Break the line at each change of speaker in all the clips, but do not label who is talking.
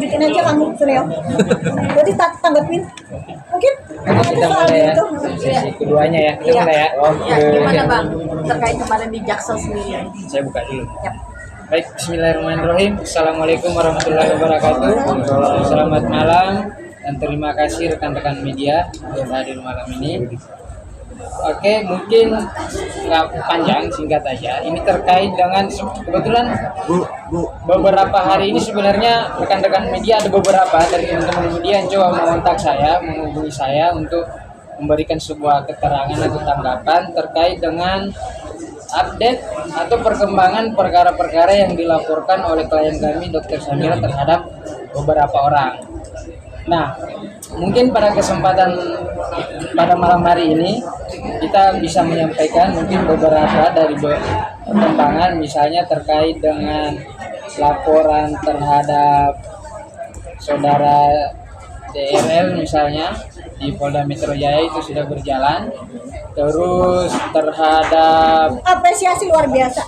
lanjutin aja kamu Suneo. Jadi tanggapin mungkin
Kita mulai ya sesi keduanya ya. Kita mulai ya.
Ya, gimana Bang terkait kemarin di Jaksel sendiri?
Saya buka dulu.
Yap.
Baik, Bismillahirrahmanirrahim. Assalamualaikum warahmatullahi wabarakatuh. Selamat malam dan terima kasih rekan-rekan media yang hadir malam ini. Oke, mungkin nggak panjang, singkat aja. Ini terkait dengan kebetulan beberapa hari ini sebenarnya rekan-rekan media ada beberapa dari teman-teman media yang coba mengontak saya, menghubungi saya untuk memberikan sebuah keterangan atau tanggapan terkait dengan update atau perkembangan perkara-perkara yang dilaporkan oleh klien kami Dr. Samira terhadap beberapa orang. Nah, mungkin pada kesempatan pada malam hari ini kita bisa menyampaikan mungkin beberapa dari perkembangan, misalnya terkait dengan laporan terhadap saudara DRL misalnya di Polda Metro Jaya itu sudah berjalan. Terus terhadap
apresiasi luar biasa.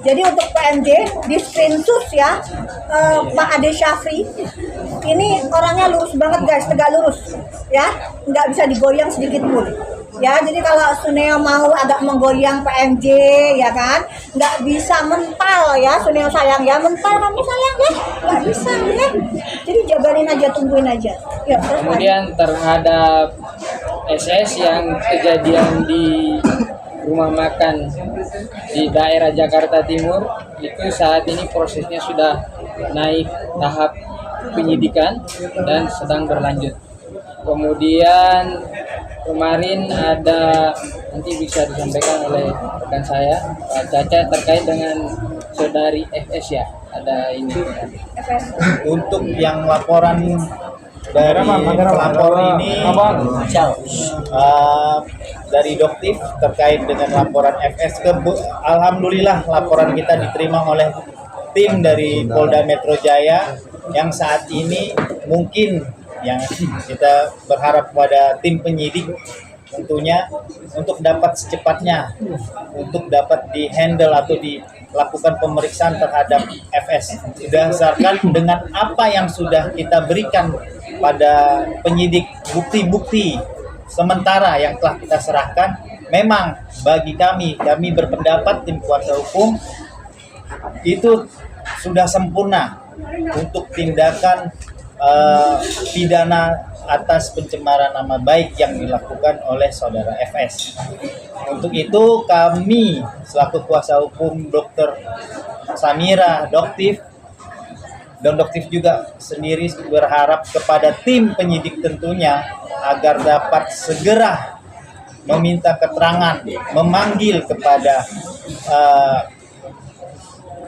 Jadi untuk PMJ di screenshot ya, Pak Ade Syafri ini orangnya lurus banget guys, tegak lurus ya, nggak bisa digoyang sedikit pun. Ya, jadi kalau Suneo mau agak menggoyang PMJ ya kan, nggak bisa mental ya, Suneo sayang ya, mental kamu sayang ya, nggak bisa ya. Jadi jabarin aja, tungguin aja. Ya,
kemudian terhadap SS yang kejadian di rumah makan di daerah Jakarta Timur itu saat ini prosesnya sudah naik tahap penyidikan dan sedang berlanjut. Kemudian kemarin ada, nanti bisa disampaikan oleh rekan saya Pak Caca terkait dengan saudari FS ya, ada ini.
Untuk yang laporan dari pelapor ini dari Doktif terkait dengan laporan FS, alhamdulillah laporan kita diterima oleh tim dari Polda Metro Jaya yang saat ini mungkin yang kita berharap pada tim penyidik tentunya untuk dapat secepatnya untuk dapat dihandle atau dilakukan pemeriksaan terhadap FS berdasarkan dengan apa yang sudah kita berikan pada penyidik, bukti-bukti sementara yang telah kita serahkan. Memang bagi kami berpendapat tim kuasa hukum itu sudah sempurna untuk tindakan pidana atas pencemaran nama baik yang dilakukan oleh saudara FS. Untuk itu kami selaku kuasa hukum Dr. Samira, Doktif, dan Doktif juga sendiri berharap kepada tim penyidik tentunya agar dapat segera meminta keterangan, memanggil kepada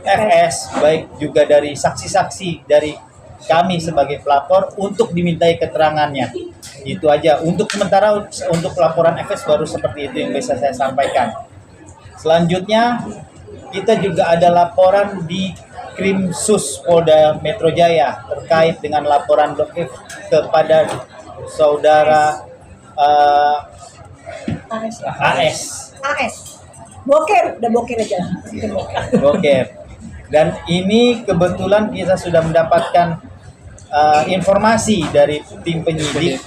FS, baik juga dari saksi-saksi dari kami sebagai pelapor untuk dimintai keterangannya. Itu aja. Untuk sementara untuk laporan FS baru seperti itu yang bisa saya sampaikan. Selanjutnya kita juga ada laporan di Krimsus Polda Metro Jaya terkait dengan laporan Doktif kepada saudara AS.
Boker, udah boker aja.
Boker. Dan ini kebetulan kita sudah mendapatkan informasi dari tim penyidik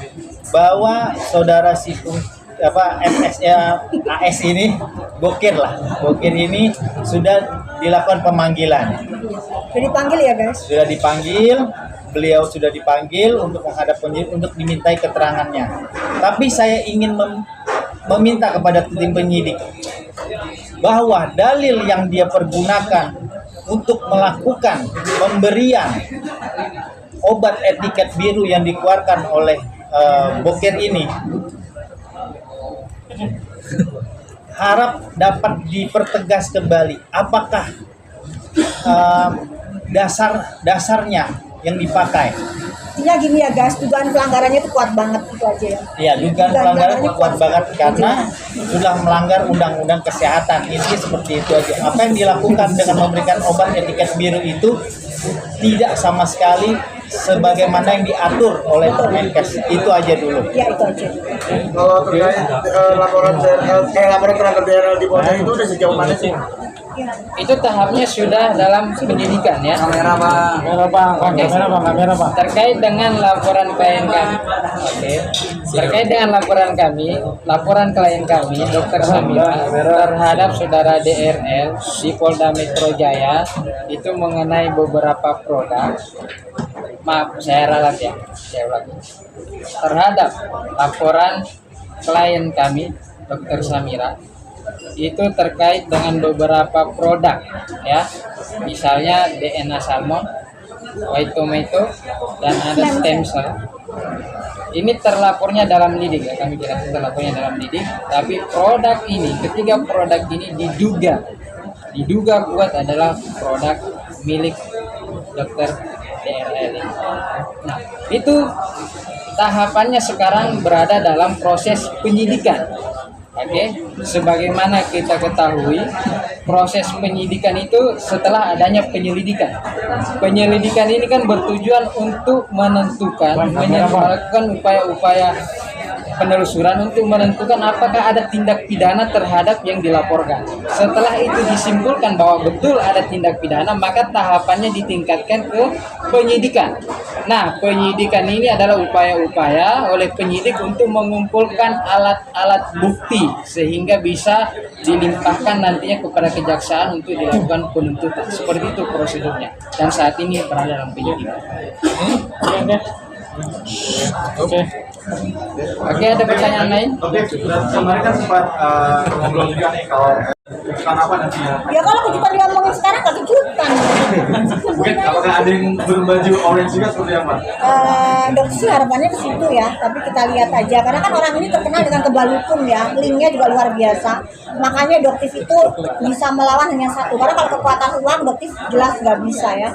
bahwa saudara FS AS ini boker ini sudah dilakukan pemanggilan.
Sudah dipanggil ya guys?
Sudah dipanggil, beliau sudah dipanggil untuk menghadap penyidik untuk dimintai keterangannya. Tapi saya ingin meminta kepada tim penyidik bahwa dalil yang dia pergunakan untuk melakukan pemberian obat etiket biru yang dikeluarkan oleh Boker ini harap dapat dipertegas kembali apakah dasarnya yang dipakai.
Intinya gini ya guys, dugaan pelanggarannya itu kuat banget, itu aja ya.
Iya, dugaan pelanggarannya kuat banget karena sudah melanggar undang-undang kesehatan. Ini seperti itu aja. Apa yang dilakukan dengan memberikan obat etiket biru itu tidak sama sekali sebagaimana yang diatur oleh Permenkes. Itu aja dulu.
Ya, itu aja.
Kalau terkait laporan terhadap DRL di Polda itu udah sejauh mana sih?
Itu tahapnya sudah dalam penyidikan ya.
Kamera bang, kamera bang.
Terkait dengan laporan klien kami, terkait dengan laporan klien kami, Dokter Samira terhadap saudara DRL di Polda Metro Jaya itu mengenai beberapa produk. Maaf, saya ralat ya, saya ulangi. Terhadap laporan klien kami, Dokter Samira, itu terkait dengan beberapa produk ya, misalnya DNA salmon, white tomato, dan ada stem cell. Ini terlapornya dalam lidik ya, kami kira terlapornya dalam lidik, tapi produk ini, ketiga produk ini diduga kuat adalah produk milik Dokter DRL. Nah, itu tahapannya sekarang berada dalam proses penyidikan. Oke, sebagaimana kita ketahui, proses penyidikan itu setelah adanya penyelidikan. Penyelidikan ini kan bertujuan untuk melakukan upaya-upaya penelusuran untuk menentukan apakah ada tindak pidana terhadap yang dilaporkan. Setelah itu disimpulkan bahwa betul ada tindak pidana, maka tahapannya ditingkatkan ke penyidikan. Nah, penyidikan ini adalah upaya-upaya oleh penyidik untuk mengumpulkan alat-alat bukti sehingga bisa dilimpahkan nantinya kepada kejaksaan untuk dilakukan penuntutan. Seperti itu prosedurnya. Dan saat ini berada dalam penyidikan. Oke, ada pertanyaan lain?
Kemarin kan sempat ngobrol juga nih kalau kejutan apa nanti ya?
Ya kalau kejutan diomongin sekarang nggak kejutan.
Mungkin apakah ada yang berbaju orange juga seperti apa?
Dokter sih harapannya ke situ ya, tapi kita lihat aja karena kan orang ini terkenal dengan kebal hukum ya, linknya juga luar biasa. Makanya dokter itu bisa melawan hanya satu. Karena kalau kekuatan uang dokter jelas nggak bisa ya.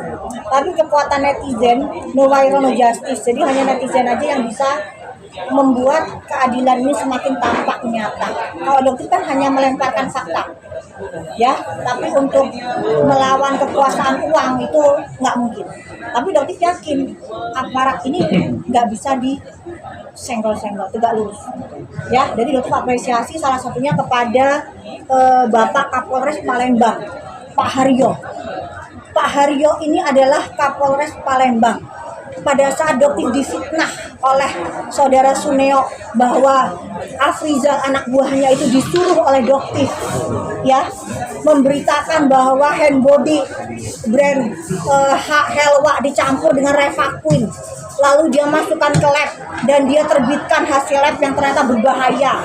Tapi kekuatan netizen, no viral no justice. Jadi hanya netizen aja yang bisa membuat keadilan ini semakin tampak nyata. Kalau dokter kan hanya melemparkan fakta, ya. Tapi untuk melawan kekuasaan uang itu nggak mungkin. Tapi dokter yakin aparat ini nggak bisa disenggol-senggol, tegak lurus. Ya, jadi dokter apresiasi salah satunya kepada Bapak Kapolres Palembang, Pak Haryo. Pak Haryo ini adalah Kapolres Palembang. Pada saat dokter difitnah oleh saudara Suneo bahwa Afrizal anak buahnya itu disuruh oleh dokter ya memberitakan bahwa hand body brand Helwa dicampur dengan Revaquin, lalu dia masukkan ke lab dan dia terbitkan hasil lab yang ternyata berbahaya.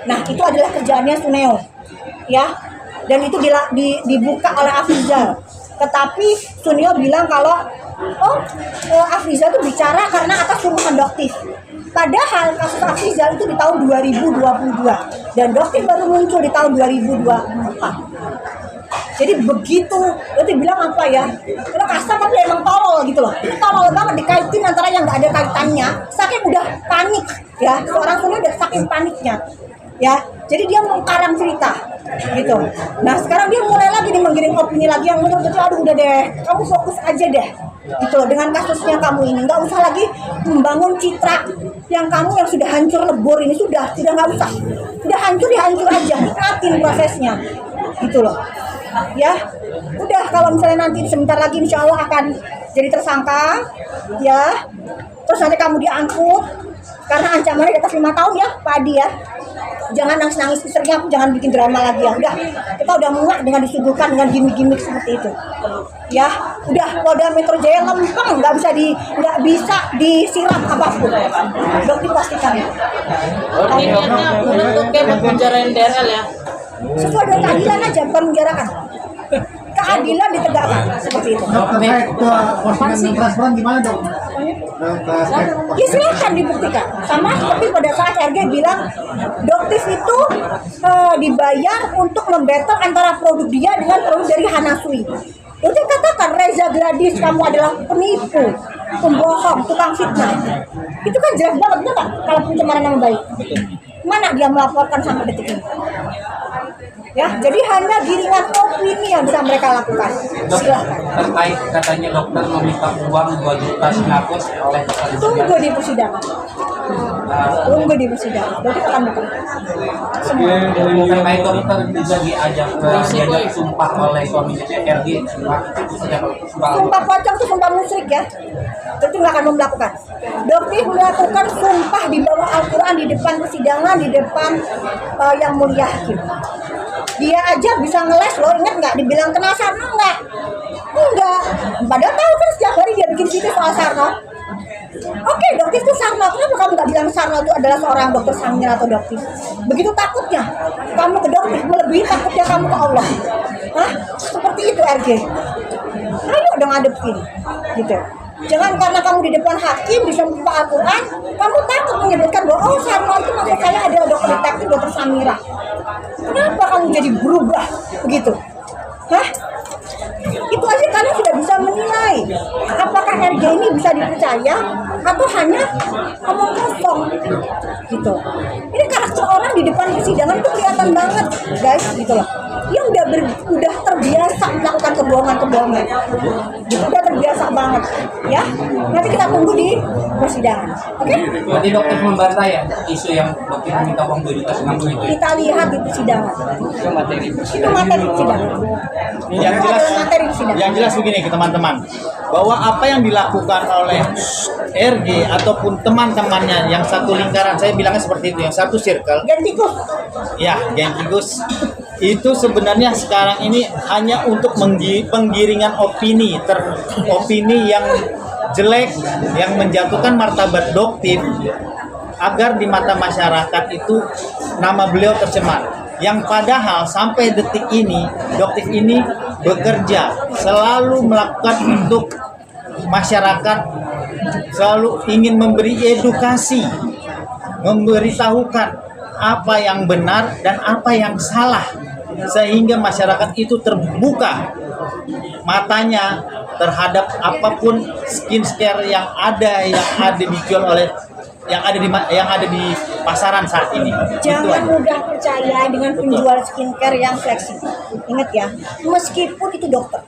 Nah, itu adalah kerjaannya Suneo ya, dan itu dibuka oleh Afrizal. Tetapi Suneo bilang kalau Afrizal itu bicara karena atas suruhan dokter. Padahal kasus Afrizal itu di tahun 2022 dan dokter baru muncul di tahun 2024. Jadi begitu, dokter bilang apa ya? Karena kasar tapi emang tolol gitu loh. Itu tolol banget dikaitin antara yang nggak ada kaitannya. Saking udah panik ya, seorang Suneo udah saking paniknya. Ya, jadi dia mengkarang cerita gitu. Nah, sekarang dia mulai lagi nih menggiring opini lagi yang menurut itu aduh udah deh, kamu fokus aja deh gitu loh dengan kasusnya kamu ini, nggak usah lagi membangun citra yang kamu yang sudah hancur lebur ini, sudah nggak usah, udah hancur ya hancur aja, nikmatin prosesnya gitu loh ya. Udah, kalau misalnya nanti sebentar lagi insya Allah akan jadi tersangka ya, terus nanti kamu diangkut karena ancamannya di atas 5 tahun ya Pak Adi ya. Jangan nangis-nangis istrinya, jangan bikin drama lagi ya. Udah, kita udah muak dengan disuguhkan dengan gimmick-gimmick seperti itu. Ya, udah Polda Metro Jaya lempeng, nggak bisa disiram apapun. Dokter pastikan.
Niatnya menuntut kayak penjarain DRL ya.
Sesuai dengan keadilan aja, bukan menjarakan. Keadilan ditegakkan seperti itu.
Postingan transparan gimana dok?
Ya silahkan dibuktikan. Sama seperti pada saat RG bilang dokter itu dibayar untuk membattle antara produk dia dengan produk dari Hanasui. Dokter katakan Reza Gladys kamu adalah penipu, pembohong, tukang fitnah. Itu kan jelas banget, benar nggak? Kalau pencemaran nama baik, mana dia melaporkan sampai detik ini? Ya, jadi hanya giringan opini yang bisa mereka lakukan. Silahkan.
Terkait katanya dokter meminta uang 2 juta Singapura oleh
Tunggu di persidangan. Tunggu di persidangan. Dokter akan buka. Semua.
Terkait dokter juga diajak sumpah oleh suaminya RG.
Sumpah pocong itu sumpah musyrik ya. Dokter nggak akan melakukan. Dokter melakukan sumpah di bawah Al-Quran di depan persidangan, di depan yang mulia hakim. Dia aja bisa ngeles loh, ingat nggak? Dibilang kena Sarno nggak? Enggak. Padahal tahu kan setiap hari dia bikin video soal Sarno. Oke, dokter itu Sarno. Kenapa kamu nggak bilang Sarno itu adalah seorang dokter Samir atau dokter? Begitu takutnya kamu ke dokter, melebihi takutnya kamu ke Allah. Hah? Seperti itu RG. Ayo dong hadepin, gitu. Jangan karena kamu di depan hakim bisa membuka Al-Quran, kamu takut menyebutkan bahwa oh Sarno itu maksud saya adalah dokter detektif, dokter Samira. Kenapa kamu jadi berubah begitu? Hah? Itu aja kalian sudah bisa menilai apakah RG ini bisa dipercaya atau hanya omong kosong gitu. Ini karakter orang di depan persidangan itu kelihatan banget guys gitu loh. Dia udah terbiasa melakukan kebohongan gitu, udah terbiasa banget ya. Nanti kita tunggu di persidangan, oke?
Berarti dokter membantah ya isu yang dokter minta uang 2 juta itu.
Kita lihat di persidangan.
Itu materi
Itu materi persidangan.
Yang
Itu
jelas,
adalah materi persidangan.
yang jelas begini ke teman-teman, bahwa apa yang dilakukan oleh RG ataupun teman-temannya yang satu lingkaran, saya bilangnya seperti itu, yang satu circle,
Gantikus.
ya geng tikus, itu sebenarnya sekarang ini hanya untuk penggiringan opini, opini yang jelek, yang menjatuhkan martabat doktif, agar di mata masyarakat itu nama beliau tercemar. Yang padahal sampai detik ini doktif ini bekerja selalu melakukan untuk masyarakat, selalu ingin memberi edukasi, memberitahukan apa yang benar dan apa yang salah, sehingga masyarakat itu terbuka matanya terhadap apapun skincare yang ada dijual oleh yang ada di pasaran saat ini.
Jangan mudah percaya dengan penjual skincare yang fleksibel. Ingat ya, meskipun itu dokter.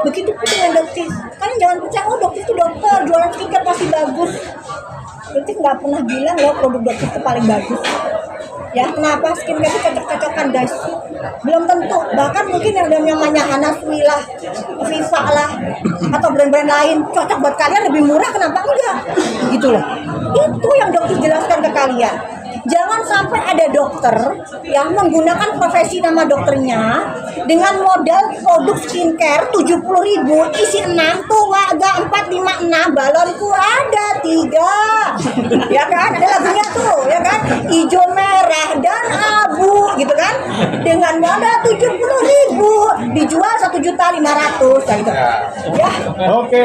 Begitupun dengan dokter. Kalian jangan percaya, oh dokter itu dokter, jualan skincare pasti bagus. Dokter nggak pernah bilang loh produk dokter itu paling bagus. Ya, kenapa skincare itu cocok-cocokan guys? Belum tentu. Bahkan mungkin yang namanya Hanasui lah, Viva lah, atau brand-brand lain cocok buat kalian lebih murah, kenapa enggak? Gitu loh. Itu yang dokter jelaskan ke kalian. Jangan sampai ada dokter yang menggunakan profesi nama dokternya dengan modal produk skincare 70.000 isi 6 tuh warga 456 balonku ada 3 ya kan, ada lagunya tuh ya kan, hijau merah dan abu gitu kan, dengan modal 70.000 dijual 1.500.000 gitu ya.
Oke.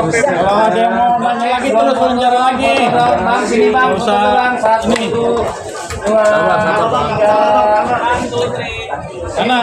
Kalau ada yang mau nanya lagi terus wawancara lagi.
Bang, sini bang,
Usah.
satu, dua, tiga.
Karena